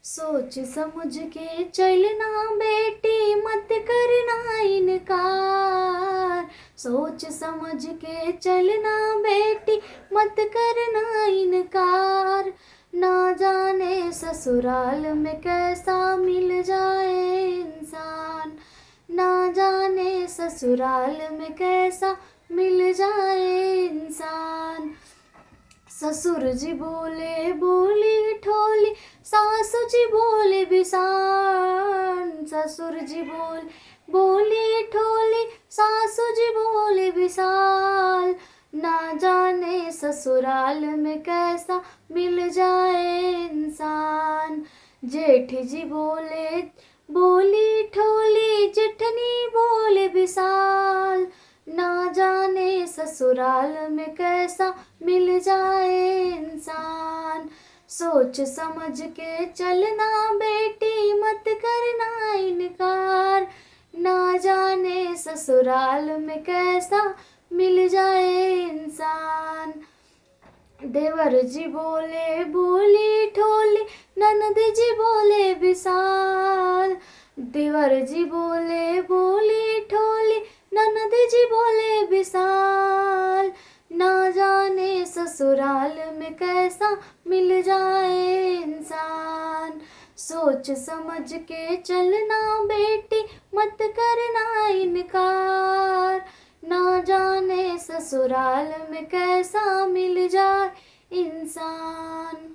सोच समझ के चलना बेटी, मत करना इनकार। सोच समझ के चलना बेटी, मत करना इनकार। ना जाने ससुराल में कैसा मिल जाए इंसान। ना जाने ससुराल में कैसा मिल जाए इंसान। ससुर जी बोले बोली ठोली, सासू जी बोले बिसान। ससुर जी बोले बोली ठोली, सासू जी बोले बिसाल। ना जाने ससुराल में कैसा मिल जाए इंसान। जेठ जी बोले बोली ठोली, जेठनी बोले बिसाल। ना जाने ससुराल में कैसा मिल जाए इंसान। सोच समझ के चलना बेटी, मत करना इनकार। ना जाने ससुराल में कैसा मिल जाए इंसान। देवर जी बोले बोली ठोली, ननद जी बोले बिसाल। देवर जी बोले बोली ठोली, ननद जी बोले बिसाल। ना जाने ससुराल में कैसा मिल जाए इंसान। सोच समझ के चलना बेटी, मत करना इनकार। ना जाने ससुराल में कैसा मिल जाए इंसान।